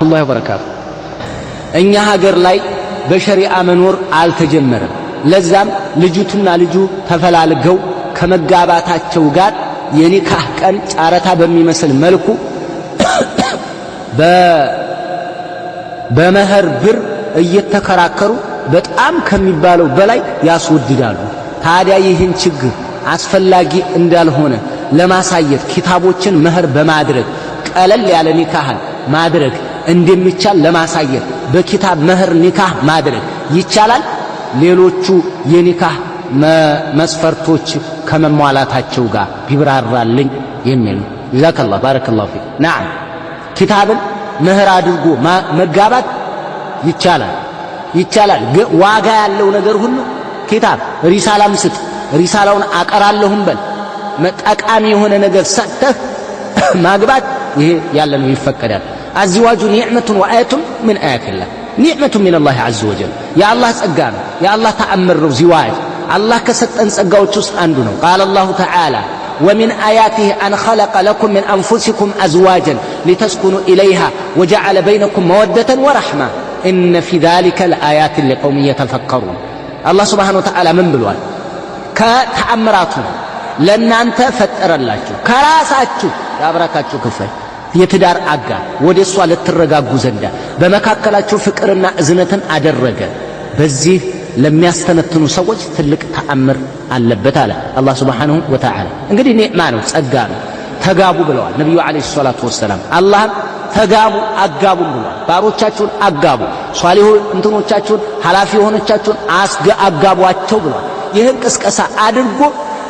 الله وبركاته እኛ ሀገር ላይ በሸሪዓ መኖር አልተጀመረም። ለዛም ልጅቱና ልጁ ተፈላልገው ከመጋባታቸው ጋር የኒካህ ቀን ጫረታ በሚመስል መልኩ በመህር ብር እየተከራከሩ በጣም ከሚባለው በላይ ያስወድዳሉ። ታዲያ ይህን ችግር አስፈላጊ እንዳልሆነ ለማሳየት ኪታቦችን መህር በማድረግ ቀለል ያለ ኒካህን ማድረግ እንደሚቻል ለማሳየት በኪታብ መህር ኒካህ ማድረግ ይቻላል። ሌሎቹ የኒካህ መስፈርቶች ከመሟላታቸው ጋር ቢብራራልኝ የሚል ነው። ጀዛከላህ ባረከላሁ ፊክ። ነዓም ኪታብን መህር አድርጎ መጋባት ይቻላል። ዋጋ ያለው ነገር ሁሉ ኪታብ ሪሳላም ስጥ፣ ሪሳላውን አቀራለሁም በል፣ ጠቃሚ የሆነ ነገር ሰጥተህ ማግባት ይሄ ያለ ነው፣ ይፈቀዳል። አዝዋጁ ኒዕመቱን ወአያቱን ምን አያቲላህ ኒዕመቱን ሚነላህ ዐዘ ወጀል የአላህ ጸጋ ነው፣ የአላህ ተአምር ነው። ዚዋጅ አላህ ከሰጠን ጸጋዎች ውስጥ አንዱ ነው። ቃለ አላሁ ተዓላ ወሚን አያቲህ አን ኸለቀ ለኩም ሚን አንፉሲኩም አዝዋጀን ሊተስኩኑ ኢለይሃ ወጀዐለ በይነኩም መወደተን ወረሕማ ኢነ ፊ ዛሊከ ለአያትን ሊቀውሚን የተፈከሩን። አላህ ሱብሓነሁ ወተዓላ ምን ብሏል? ከተአምራቱ ለእናንተ ፈጠረላችሁ ከራሳችሁ የአብራካችሁ ክፍል የትዳር አጋር ወደ እሷ ልትረጋጉ ዘንዳ በመካከላችሁ ፍቅርና እዝነትን አደረገ። በዚህ ለሚያስተነትኑ ሰዎች ትልቅ ተአምር አለበት አለ አላህ ሱብሓነሁ ወተዓላ። እንግዲህ ኒዕማ ነው፣ ጸጋ ነው። ተጋቡ ብለዋል ነቢዩ ዓለይሂ ሰላቱ ወሰላም። አላህም ተጋቡ አጋቡም ብለዋል። ባሮቻችሁን አጋቡ፣ ሷሊሁ እንትኖቻችሁን ኃላፊ የሆነቻችሁን አጋቧቸው ብለዋል። ይህን ቅስቀሳ አድርጎ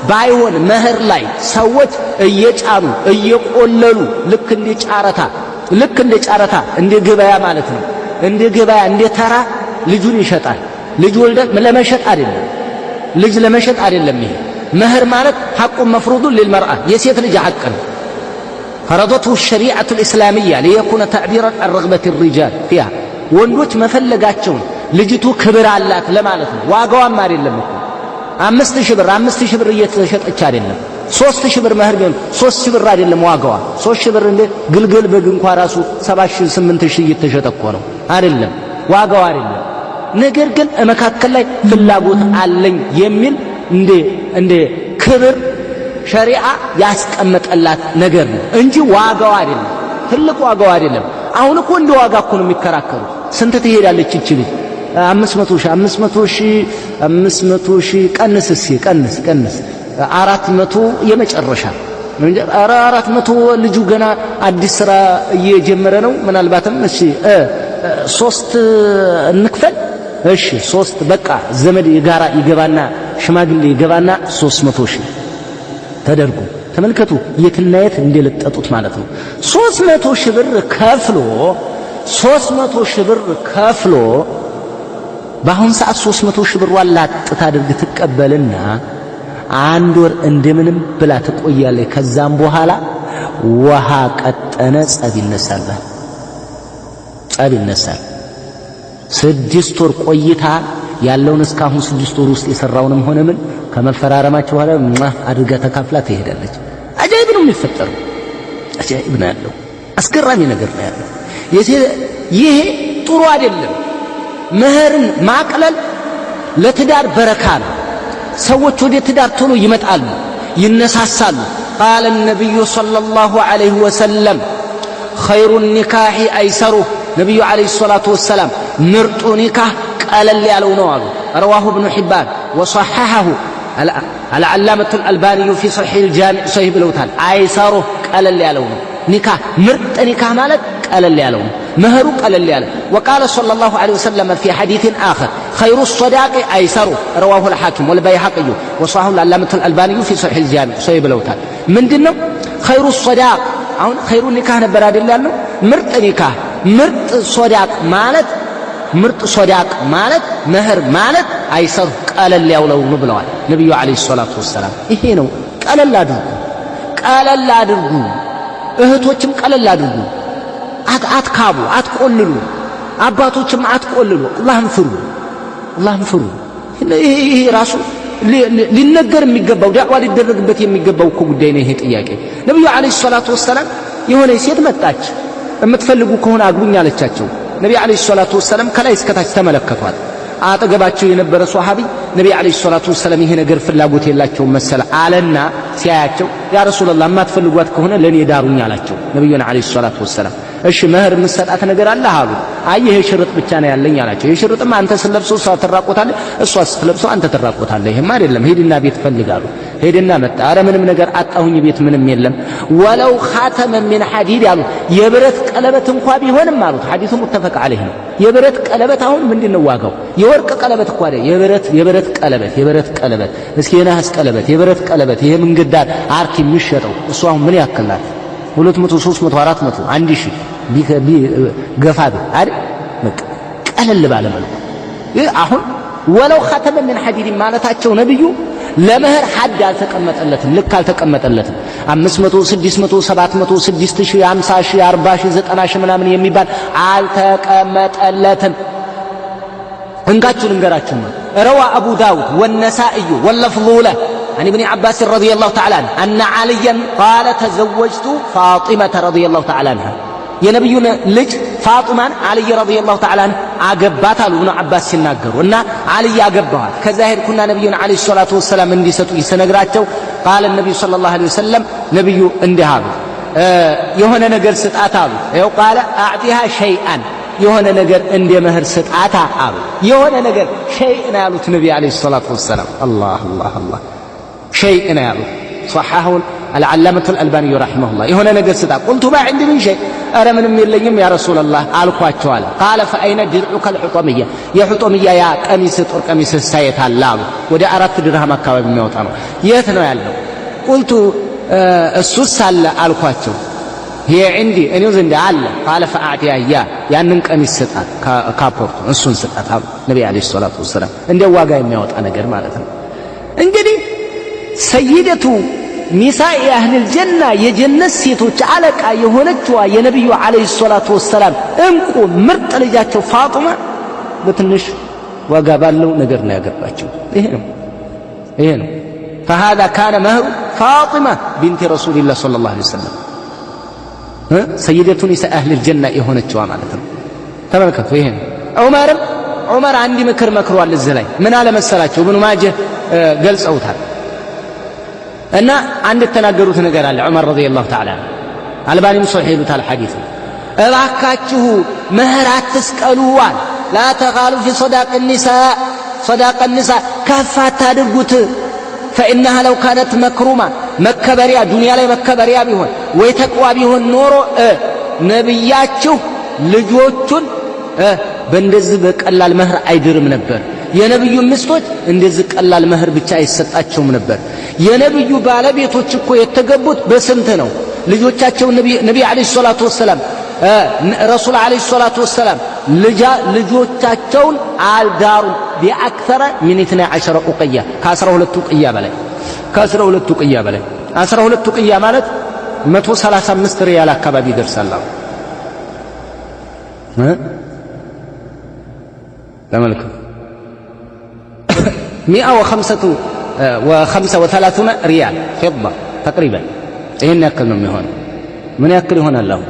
ባይሆን መህር ላይ ሰዎች እየጫኑ እየቆለሉ ልክ እንደ ጫረታ እንደ ገበያ ማለት ነው። እንደ ገበያ እንደ ተራ ልጁን ይሸጣል። ልጅ ወልደህ ለመሸጥ አይደለም፣ ልጅ ለመሸጥ አይደለም። ይሄ መህር ማለት ሐቁን መፍሩዱን ሊልመርአ የሴት ልጅ ሐቅ ነው። ፈረደቱ ሸሪዓቱ ልእስላሚያ ሊየኩነ ተዕቢራን ዐን ረግበት ሪጃል ፊሃ ወንዶች መፈለጋቸውን ልጅቱ ክብር አላት ለማለት ነው። ዋጋዋም አይደለም እኮ 5000 ብር እየተሸጠች አይደለም። 3000 ብር መህር ቢሆን 3000 ብር አይደለም ዋጋዋ። 3000 ብር እንደ ግልገል በግ እንኳን ራሱ 7000 8000 እየተሸጠ እኮ ነው አይደለም፣ ዋጋዋ አይደለም። ነገር ግን መካከል ላይ ፍላጎት አለኝ የሚል እንደ ክብር ሸሪዓ ያስቀመጠላት ነገር ነው እንጂ ዋጋዋ አይደለም፣ ትልቅ ዋጋዋ አይደለም። አሁን እኮ እንደ ዋጋ እኮ ነው የሚከራከሩ። ስንት ትሄዳለች እቺ ልጅ? 500 ሺህ ቀንስ፣ እስኪ ቀንስ 400 የመጨረሻ 400 ልጁ ገና አዲስ ስራ እየጀመረ ነው። ምናልባትም እሺ 3 እንክፈል፣ እሺ 3 በቃ ዘመድ የጋራ ይገባና ሽማግሌ ይገባና 300 ሺህ ተደርጎ ተመልከቱ፣ የትና የት እንደለጠጡት ማለት ነው። 300 ሺህ ብር ከፍሎ በአሁን ሰዓት 300 ሺህ ብር ዋላጥ ታድርግ ትቀበልና አንድ ወር እንደምንም ብላ ትቆያለች። ከዛም በኋላ ውሃ ቀጠነ ጸብ ይነሳል። 6 ወር ቆይታ ያለውን እስካሁን 6 ወር ውስጥ የሰራውንም ሆነ ምን ከመፈራረማቸው በኋላ አድርጋ ተካፍላ ትሄዳለች። አጃኢብ ነው የሚፈጠረው፣ አጃኢብ ነው ያለው፣ አስገራሚ ነገር ነው ያለው። ይሄ ጥሩ አይደለም። መህርን ማቅለል ለትዳር በረካ ነው። ሰዎች ወደ ትዳር ቶሎ ይመጣሉ፣ ይነሳሳሉ። ቃለ ነቢዩ ሰለላሁ ዐለይሂ ወሰለም ኸይሩ ኒካሒ አይሰሩህ። ነቢዩ ዐለይሂ ሰላቱ ወሰላም ምርጡ ኒካህ ቀለል ያለው ነው አሉ። ረዋሁ እብኑ ሒባን ወሰሐሐሁ አልዓላመቱል አልባኒዩ ፊ ሰሒሕ ጃሚዕ ሰሒህ ብለውታል። አይሰሩህ ቀለል ያለው ነው ኒካህ። ምርጥ ኒካህ ማለት ቀለል ያለው ነው፣ መህሩ ቀለል ያለ። ወቃለ ሰለላሁ ዐለይሂ ወሰለም ፊ ሐዲትን አኸር ኸይሩ ሰዳቂ አይሰሩ ረዋሁ አልሐኪም ወልበይሐቂዩ ወሰሐሁ አልዓላመቱል አልባኒዩ ፊ ሰሒሕ ጃሚዕ ሰሒህ ብለውታል። ምንድነው ኸይሩ ሰዳቅ? አሁን ኸይሩ ኒካህ ነበር አይደል ያለው? ምርጥ ኒካህ ምርጥ ሶዳቅ ማለት መህር ማለት አይሰሩ ቀለል ያለው ነው ብለዋል ነብዩ አለይሂ ሰላቱ ወሰላም። ይሄ ነው። ቀለል አድርጉ እህቶችም ቀለል አድርጉ። አትካቡ፣ አትቆልሉ። አባቶችም አትቆልሉ። አላህን ፍሩ። ይሄ ራሱ ሊነገር የሚገባው ዳዕዋ ሊደረግበት የሚገባው እኮ ጉዳይ ነው። ይሄ ጥያቄ ነብዩ አለይሂ ሰላቱ ወሰላም የሆነ ሴት መጣች የምትፈልጉ ከሆነ አግቡኝ አለቻቸው። ነቢ ዓለይሂ ሰላቱ ወሰላም ከላይ እስከታች ተመለከቷል። አጠገባቸው የነበረ ሷሃቢ ነቢ ዓለይሂ ሰላቱ ወሰላም ይሄ ነገር ፍላጎት የላቸውም መሰለ አለና ሲያያቸው ያ ረሱላህ የማትፈልጓት ከሆነ ለኔ ዳሩኝ አላቸው ነብዩና ዓለይሂ ሰላቱ ወሰላም። እሺ መህር የምትሰጣት ነገር አለ አሉ። አይ ይሄ ሽርጥ ብቻ ነው ያለኝ አላቸው። ይሄ ሽርጥማ አንተ ስትለብሰው እሷ ትራቆታለህ፣ እሷ ስትለብሰው አንተ ትራቆታለህ። ይሄማ አይደለም፣ ሄድና ቤት ፈልጋሉ። ሄድና መጣ። ኧረ ምንም ነገር አጣሁኝ፣ ቤት ምንም የለም። ወለው ኻተመ ሚን ሐዲድ አሉት፣ የብረት ቀለበት እንኳ ቢሆንም አሉት። ሐዲሱ ሙተፈቅ ዐለይህ ነው። የብረት ቀለበት አሁን ምንድነው ዋጋው? የወርቅ ቀለበት እኮ አይደል፣ የብረት ቀለበት እስኪ የነሐስ ቀለበት፣ የብረት ቀለበት ይሄ መንገድ ዳር አርክ የሚሸጠው እሱ አሁን ምን ያክላል? 200 300 400 1000 ገፋ አይደል? ቀለል ባለ መልኩ አሁን ወለው ኻተመ ሚን ሐዲድ ማለታቸው ነብዩ ለመህር ሐድ አልተቀመጠለትም፣ ልክ አልተቀመጠለትም። 500 600 700 6000 50000 40000 90000 ምናምን የሚባል አልተቀመጠለትም። እንጋችሁ ልንገራችሁ ነው። ረዋ አቡ ዳውድ ወነሳኢ ወለፍዙ ለህ عن ابن عباس رضي الله تعالى عنه أن عليا قال تزوجت فاطمة رضي الله تعالى عنها يا نبينا لج فاطمة علي رضي الله تعالى عنه عقبات ابن عباس سناقروا إن علي عقبها كظاهر كنا نبينا عليه الصلاة والسلام اندي سنقراته قال النبي صلى الله عليه وسلم نبي اندهاب يهونا نقر ستآتابو قال أعطيها شيئا يهونا نقر اندي مهر ستآتابو يهونا نقر شيئا قالوا النبي عليه الصلاة والسلام الله الله الله شيء نالو صححه العلامة الألباني رحمه الله يهونا نقر ستآ قلت ما عندي من شيء أرى من يليم يا رسول الله قال قال فأين درعك الحطمية يا حطمية يا قميص السيت هلالو ودي أردت درهم أكاوي بميوطانو يتنو يالو قلت السوس هلالكواتشو هي عندي أن يوزن دي علا قال فأعطيها إياه يعني قميص ستآ كابورتو السون ستآ نبي عليه الصلاة والسلام عندي واقع يميوطانا قر مالتنا انجدي سيدة نساء أهل الجنة የጀነት ሴቶች አለቃ የሆነችዋ የነብዩ አለይሂ ሰላቱ ወሰላም እንቁ ምርጥ ልጃቸው ፋጡማ በትንሽ ዋጋ ባለው ነገር ነው ያገባቸው። ይሄ ነው فهذا كان مهر فاطمة بنت رسول الله صلى الله عليه وسلم سيدة نساء أهل الجنة የሆነችዋ ማለት ነው። ተመልከቱ። ይሄ ዑመር አንድ ምክር መክሯል እዚህ ላይ ምን አለ መሰላቸው? ኢብኑ ማጀህ ገልጸውታል። እና አንድ ተናገሩት ነገር አለ ዑመር ረዲየላሁ ተዓላ አልባኒም ሶሒህ ይሉታል ሐዲስ እባካችሁ መህር አትስቀሉዋል ላ ተቃሉ ፊ صداق النساء ከፍ አታድርጉት فإنها لو كانت مكرومة መከበሪያ ዱንያ ላይ መከበሪያ ቢሆን ወይ ተቅዋ ቢሆን ኖሮ ነብያችሁ ልጆቹን በእንደዚህ በቀላል መህር አይድርም ነበር። የነብዩ ምስቶች እንደዚህ ቀላል መህር ብቻ አይሰጣቸውም ነበር። የነብዩ ባለቤቶች እኮ የተገቡት በስንት ነው? ልጆቻቸው ነብይ አለይሂ ሰላቱ ወሰላም ረሱል አለይሂ ሰላቱ ወሰላም ልጆቻቸውን አልዳሩ ቢአክተረ ሚን 12 ኡቅያ ከ12 ኡቅያ በላይ 12 ኡቅያ ማለት 135 ሪያል አካባቢ ይደርሳል። ተመልከቱ 135 ريال فضة تقريبا ይሄን ያክል ነው የሚሆነው። ምን ያክል ይሆናል? አሁን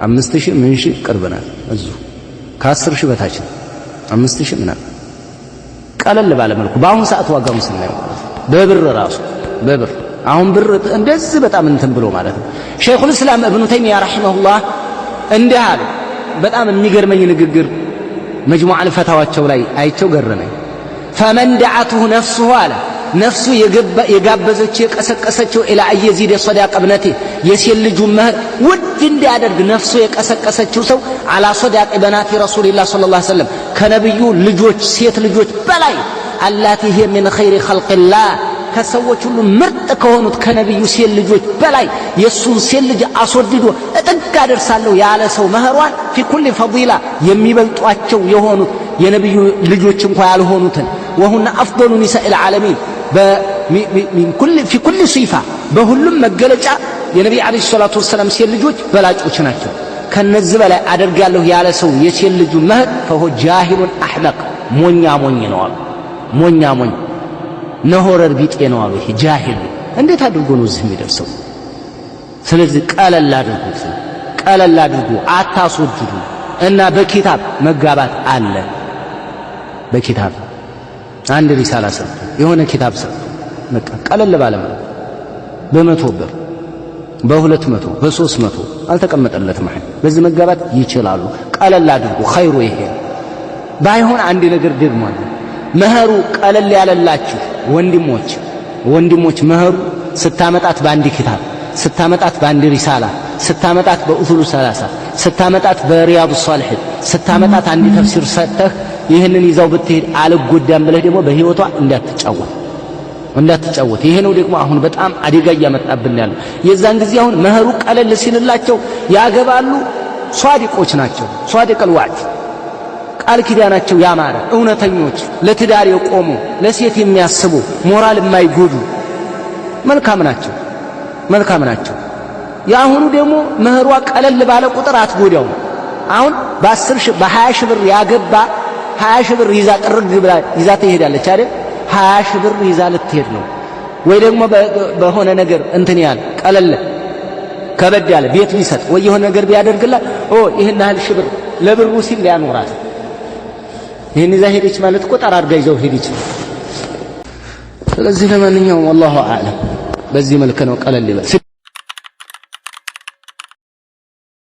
5000 ምን ሺህ ቅርብናል። እዙ ከ10000 በታች 5000 ምናምን ቀለል ባለ መልኩ በአሁን ሰዓት ዋጋውን ስናየው በብር ራሱ በብር አሁን ብር እንደዚህ በጣም እንትን ብሎ ማለት ነው። ሸይኹል እስላም ኢብኑ ተይሚያ ረሂመሁላህ እንዲህ አሉ። በጣም የሚገርመኝ ንግግር መጅሙዕ አልፈታዋቸው ላይ አይቸው ገረመኝ። ፈመን ደዓቱሁ ነፍሱሁ አለ ነፍሱ የጋበዘችው የቀሰቀሰችው ኢላ አየዚድ ሶዳቅ እብነቴ የሴት ልጁን መህር ውድ እንዲያደርግ ነፍሱ የቀሰቀሰችው ሰው አላ ሶዳቅ በናቲ ረሱልላህ ሰለላሁ ዐለይሂ ወሰለም ከነብዩ ልጆች ሴት ልጆች በላይ አላቲ ሂየ ሚን ኸይሪ ኸልቅላህ ከሰዎች ሁሉ ምርጥ ከሆኑት ከነብዩ ሴት ልጆች በላይ የሱን ሴት ልጅ አስወድዶ እጥግ አደርሳለሁ ያለ ሰው መህሯን ፊ ኩሊ ፈዲላ የሚበልጧቸው የሆኑት የነብዩ ልጆች እንኳን ያልሆኑትን ወሁና አፍضل ኒሳኢ العالمين في كل صفة በሁሉም መገለጫ የነብዩ አለይሂ ሰላቱ ወሰለም ሴት ልጆች በላጮች ናቸው። ከነዚህ በላይ አደርጋለሁ ያለ ሰው የሴት ልጁ መህር فهو جاهل احمق ሞኛ ነው አሉ። ሞኛ ነሆረር ቢጤ ነው አሉ። ይሄ ጃሂል እንዴት አድርጎ ነው እዚህ የሚደርሰው? ስለዚህ ቀለል ቀለል አድርጉ፣ አታስወድዱ። እና በኪታብ መጋባት አለ። በኪታብ አንድ ሪሳላ ሰጥቶ የሆነ ኪታብ ሰጥቶ በቃ ቀለል ባለ ማለት በ100 ብር በ200 በ300 አልተቀመጠለትም። በዚህ መጋባት ይችላሉ። ቀለል አድርጉ። ኸይሩ ይሄ ባይሆን አንድ ነገር ደግሞ አለ። መህሩ ቀለል ያለላችሁ ወንድሞች መህሩ ስታመጣት በአንድ ኪታብ፣ ስታመጣት በአንድ ሪሳላ፣ ስታመጣት በኡሱሉ ሰላሳ፣ ስታመጣት በሪያዱ ሷሊሒን፣ ስታመጣት አንድ ተፍሲር ሰጥተህ ይህንን ይዛው ብትሄድ አልጎዳም ብለህ ደግሞ በህይወቷ እንዳትጫወት። ይሄ ነው ደግሞ አሁን በጣም አደጋ እያመጣብን ያለው። የዛን ጊዜ አሁን መህሩ ቀለል ሲልላቸው ያገባሉ። ሷዲቆች ናቸው። ሷዲቀል ዋዕድ ቃል ኪዳናቸው ያማረ እውነተኞች፣ ለትዳር የቆሙ ለሴት የሚያስቡ ሞራል የማይጎዱ መልካም ናቸው። የአሁኑ ደግሞ መህሯ ቀለል ባለ ቁጥር አትጎዳው። አሁን በ10 ሺህ በ20 ሺህ ብር ያገባ 20 ሺህ ብር ይዛ ጥርግ ብላ ይዛ ትሄዳለች አይደል? 20 ሺህ ብር ይዛ ልትሄድ ነው። ወይ ደግሞ በሆነ ነገር እንትን ያለ ቀለል ከበድ ያለ ቤት ቢሰጥ ወይ የሆነ ነገር ቢያደርግላት ይሄን ያህል ሺህ ብር ለብሩ ሲል ሊያኖራት ይሄን ይዛ ሄደች ማለት እኮ ጠራርጋ ይዘው ሄደች። ስለዚህ ለማንኛውም ወላሁ አዕለም በዚህ መልክ ነው ቀለል ይበል።